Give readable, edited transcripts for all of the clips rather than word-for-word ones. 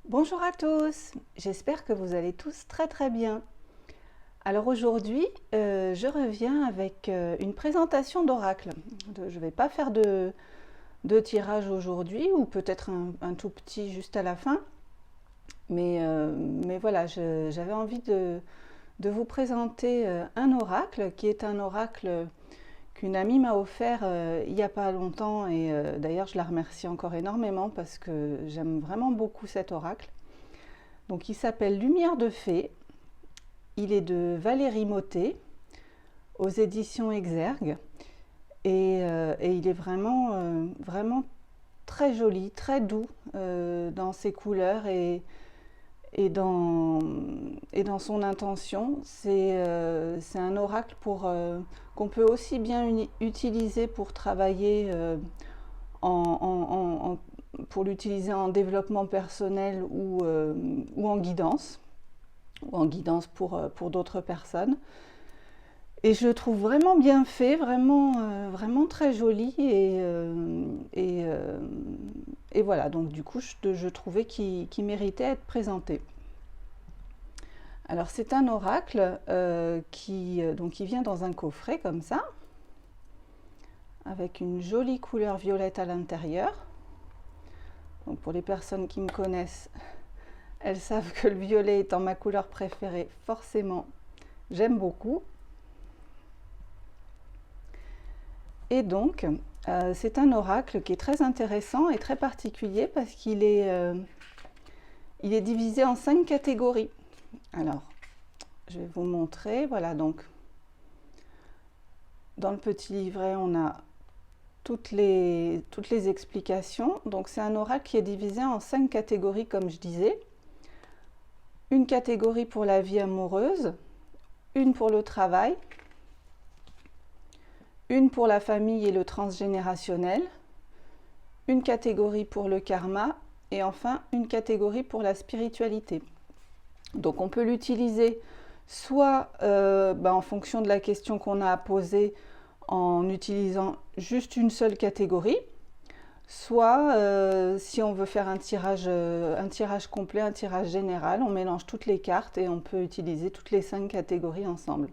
Bonjour à tous, j'espère que vous allez tous très bien. Alors aujourd'hui, je reviens avec une présentation d'oracle. Je ne vais pas faire de tirage aujourd'hui, ou peut-être un tout petit juste à la fin. Mais voilà, j'avais envie de vous présenter un oracle qui est un oracle qu'une amie m'a offert il n'y a pas longtemps, et d'ailleurs je la remercie encore énormément parce que j'aime vraiment beaucoup cet oracle. Donc il s'appelle Lumière de Fée, il est de Valérie Mottet aux éditions Exergue, et il est vraiment très joli, très doux dans ses couleurs et dans, et dans son intention. C'est un oracle qu'on peut aussi bien utiliser pour travailler pour l'utiliser en développement personnel ou en guidance pour d'autres personnes. Et je le trouve vraiment bien fait, vraiment très joli. Et voilà, donc du coup, je trouvais qu'il méritait d'être présenté. Alors, c'est un oracle qui vient dans un coffret comme ça, avec une jolie couleur violette à l'intérieur. Donc, pour les personnes qui me connaissent, elles savent que le violet étant ma couleur préférée, forcément, j'aime beaucoup. Et donc, c'est un oracle qui est très intéressant et très particulier parce il est divisé en 5 catégories. Alors, je vais vous montrer. Voilà, donc, dans le petit livret, on a toutes les explications. Donc, c'est un oracle qui est divisé en 5 catégories, comme je disais. Une catégorie pour la vie amoureuse, une pour le travail, une pour la famille et le transgénérationnel, une catégorie pour le karma et enfin une catégorie pour la spiritualité. Donc on peut l'utiliser soit en fonction de la question qu'on a à poser en utilisant juste une seule catégorie, soit si on veut faire un tirage complet, un tirage général, on mélange toutes les cartes et on peut utiliser toutes les 5 catégories ensemble.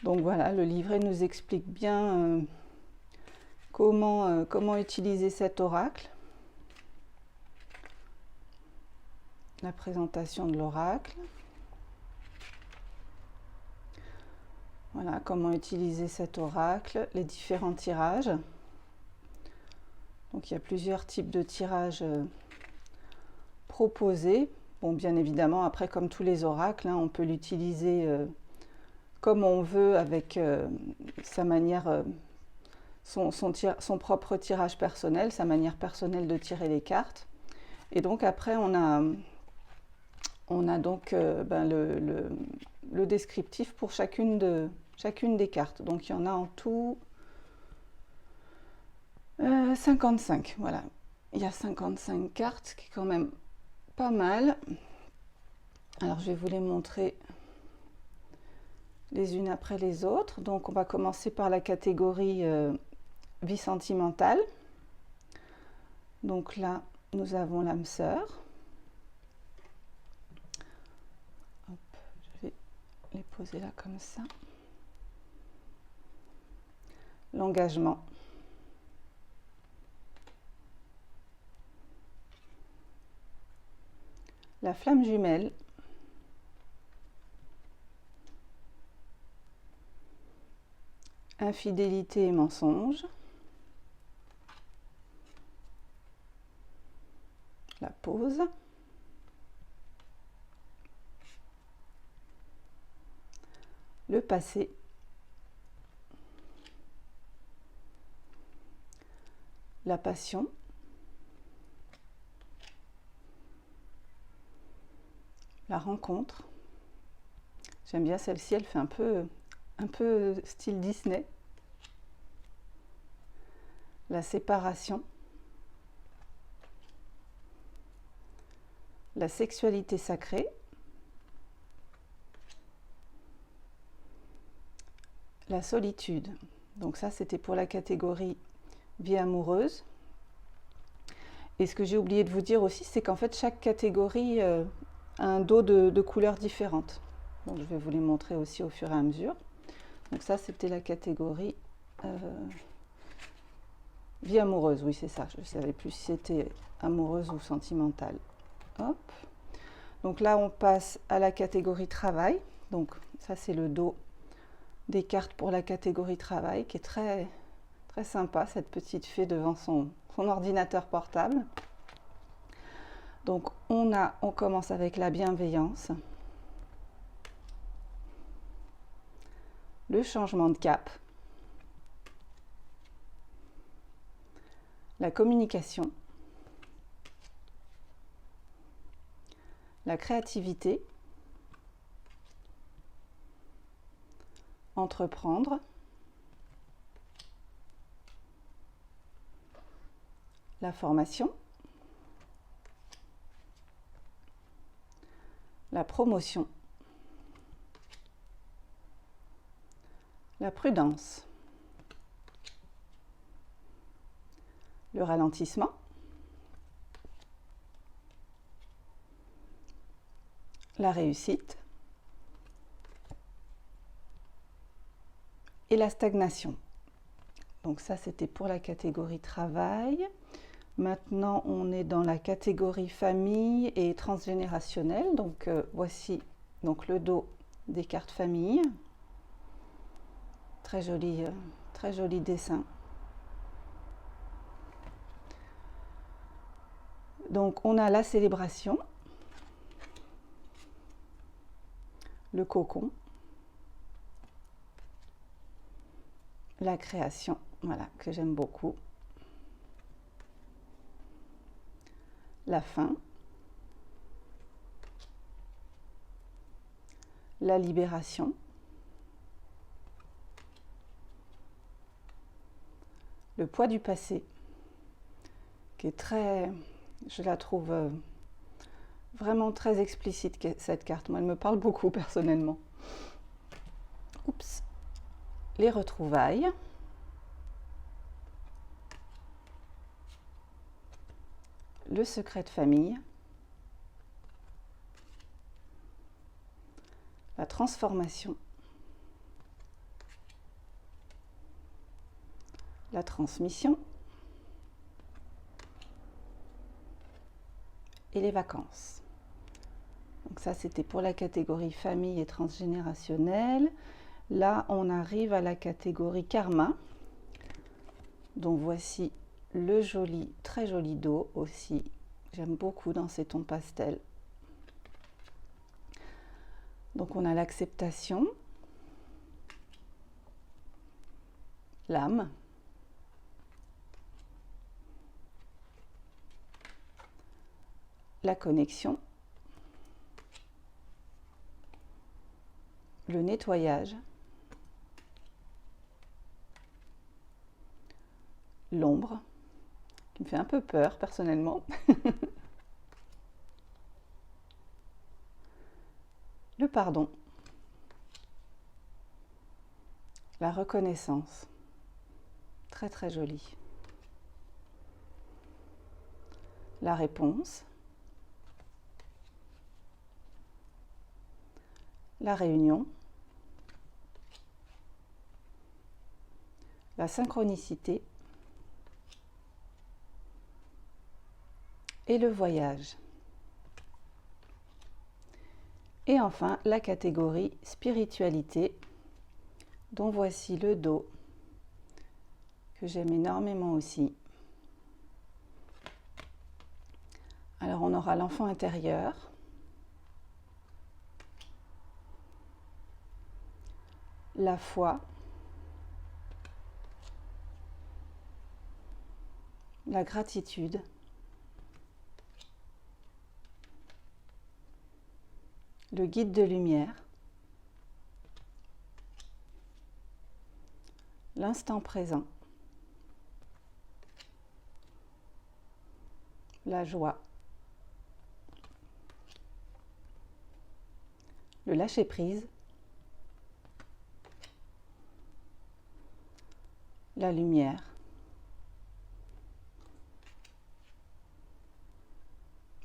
Donc voilà, le livret nous explique bien comment utiliser cet oracle. La présentation de l'oracle. Voilà, comment utiliser cet oracle, les différents tirages. Donc il y a plusieurs types de tirages proposés. Bon, bien évidemment, après, comme tous les oracles, on peut l'utiliser comme on veut, avec sa manière, son propre tirage personnel, sa manière personnelle de tirer les cartes. Et donc après, on a donc le descriptif pour chacune des cartes. Donc il y en a en tout 55. Voilà, il y a 55 cartes, ce qui est quand même pas mal. Alors je vais vous les montrer les unes après les autres. Donc on va commencer par la catégorie vie sentimentale. Donc là, nous avons l'âme sœur. Hop, je vais les poser là comme ça. L'engagement. La flamme jumelle. Infidélité et mensonge. La pause. Le passé. La passion. La rencontre. J'aime bien celle-ci, elle fait un peu style Disney. La séparation. La sexualité sacrée. La solitude. Donc ça, c'était pour la catégorie vie amoureuse. Et ce que j'ai oublié de vous dire aussi, c'est qu'en fait, chaque catégorie a un dos de couleurs différentes. Donc, je vais vous les montrer aussi au fur et à mesure. Donc ça, c'était la catégorie vie amoureuse. Oui, c'est ça. Je ne savais plus si c'était amoureuse ou sentimentale. Hop. Donc là, on passe à la catégorie travail. Donc ça, c'est le dos des cartes pour la catégorie travail, qui est très, très sympa, cette petite fée devant son ordinateur portable. Donc on commence avec la bienveillance, le changement de cap, la communication, la créativité, entreprendre, la formation, la promotion, la prudence, le ralentissement, la réussite et la stagnation. Donc ça, c'était pour la catégorie travail. Maintenant, on est dans la catégorie famille et transgénérationnelle. Donc voici donc le dos des cartes famille. Très joli dessin. Donc on a la célébration, le cocon, la création, voilà, que j'aime beaucoup, la fin, la libération, le poids du passé, qui est très, je la trouve vraiment très explicite, cette carte. Moi, elle me parle beaucoup personnellement. Oups. Les retrouvailles, le secret de famille, la transformation, la transmission et les vacances. Donc ça, c'était pour la catégorie famille et transgénérationnelle. Là, on arrive à la catégorie karma. Donc voici le joli, très joli dos aussi. J'aime beaucoup dans ces tons pastels. Donc on a l'acceptation, l'âme, la connexion, le nettoyage, l'ombre, qui me fait un peu peur personnellement, le pardon, la reconnaissance, très très joli, la réponse, la réunion, la synchronicité et le voyage. Et enfin, la catégorie spiritualité, dont voici le dos, que j'aime énormément aussi. Alors, on aura l'enfant intérieur, la foi, la gratitude, le guide de lumière, l'instant présent, la joie, le lâcher-prise, la lumière,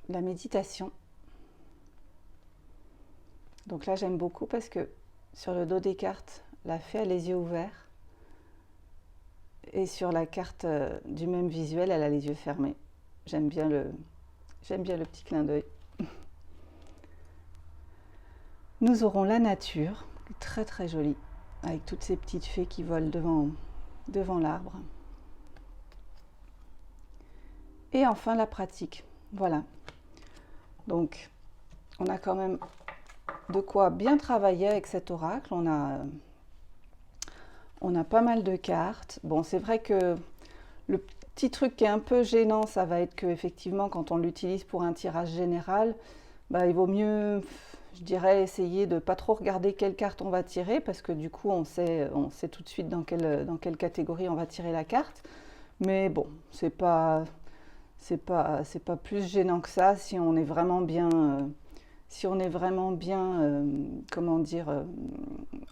la méditation. Donc là, j'aime beaucoup parce que sur le dos des cartes, la fée a les yeux ouverts. Et sur la carte du même visuel, elle a les yeux fermés. J'aime bien le petit clin d'œil. Nous aurons la nature, très très jolie, avec toutes ces petites fées qui volent devant l'arbre. Et enfin la pratique. Voilà. Donc, on a quand même de quoi bien travailler avec cet oracle. On a pas mal de cartes. Bon, c'est vrai que le petit truc qui est un peu gênant, ça va être que effectivement, quand on l'utilise pour un tirage général, bah, il vaut mieux, je dirais, essayer de pas trop regarder quelle carte on va tirer, parce que du coup, on sait tout de suite dans quelle catégorie on va tirer la carte. Mais bon, c'est pas plus gênant que ça si on est vraiment bien, comment dire,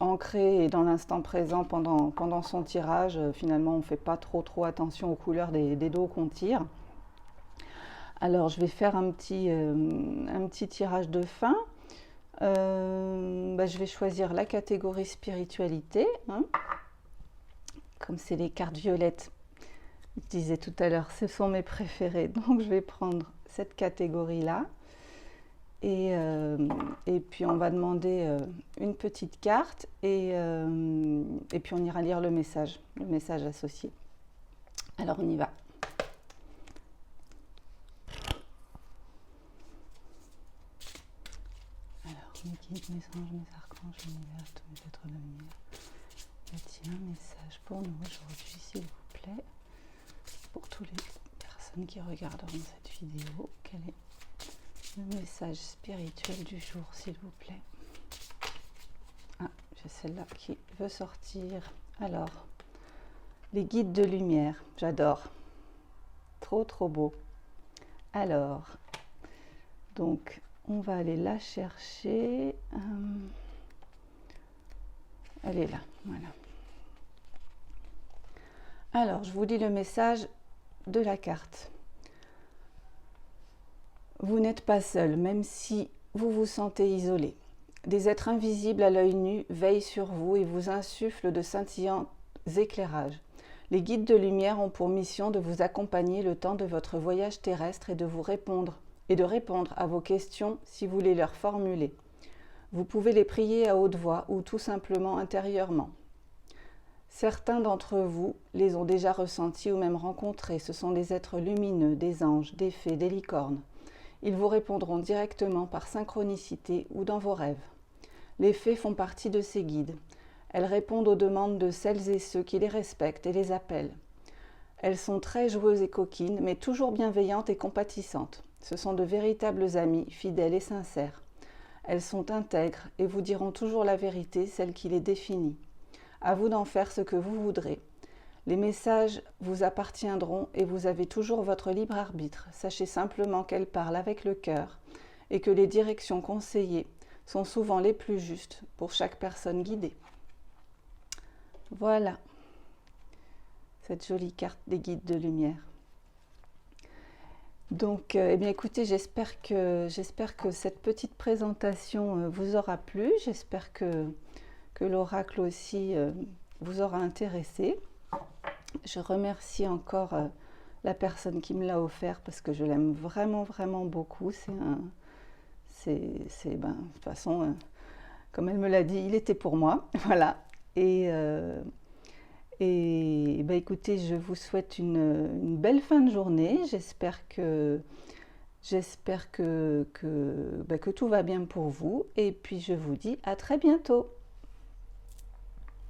ancré et dans l'instant présent pendant son tirage. Finalement, on ne fait pas trop attention aux couleurs des dos qu'on tire. Alors, je vais faire un petit tirage de fin. Je vais choisir la catégorie spiritualité. Hein. Comme c'est les cartes violettes, je disais tout à l'heure, ce sont mes préférées. Donc, je vais prendre cette catégorie-là. Et puis, on va demander une petite carte et puis on ira lire le message associé. Alors, on y va. Alors, mes guides, mes anges, mes archanges, l'univers, tous mes êtres de lumière. Y a-t-il un message pour nous aujourd'hui, s'il vous plaît? Pour toutes les personnes qui regarderont cette vidéo, quel est le message spirituel du jour, s'il vous plaît? Ah, j'ai celle-là qui veut sortir. Alors, les guides de lumière, j'adore. Trop beau. Alors, donc, on va aller la chercher. Elle est là, voilà. Alors, je vous lis le message de la carte. Vous n'êtes pas seul, même si vous vous sentez isolé. Des êtres invisibles à l'œil nu veillent sur vous et vous insufflent de scintillants éclairages. Les guides de lumière ont pour mission de vous accompagner le temps de votre voyage terrestre et de répondre à vos questions si vous les leur formulez. Vous pouvez les prier à haute voix ou tout simplement intérieurement. Certains d'entre vous les ont déjà ressentis ou même rencontrés. Ce sont des êtres lumineux, des anges, des fées, des licornes. Ils vous répondront directement par synchronicité ou dans vos rêves. Les fées font partie de ces guides. Elles répondent aux demandes de celles et ceux qui les respectent et les appellent. Elles sont très joueuses et coquines, mais toujours bienveillantes et compatissantes. Ce sont de véritables amies, fidèles et sincères. Elles sont intègres et vous diront toujours la vérité, celle qui les définit. À vous d'en faire ce que vous voudrez. Les messages vous appartiendront et vous avez toujours votre libre arbitre. Sachez simplement qu'elles parlent avec le cœur et que les directions conseillées sont souvent les plus justes pour chaque personne guidée. Voilà, cette jolie carte des guides de lumière. Donc, écoutez, j'espère que cette petite présentation vous aura plu. J'espère que l'oracle aussi vous aura intéressé. Je remercie encore la personne qui me l'a offert parce que je l'aime vraiment beaucoup. De toute façon, comme elle me l'a dit, il était pour moi. Voilà. Écoutez, je vous souhaite une belle fin de journée. J'espère que tout va bien pour vous. Et puis je vous dis à très bientôt.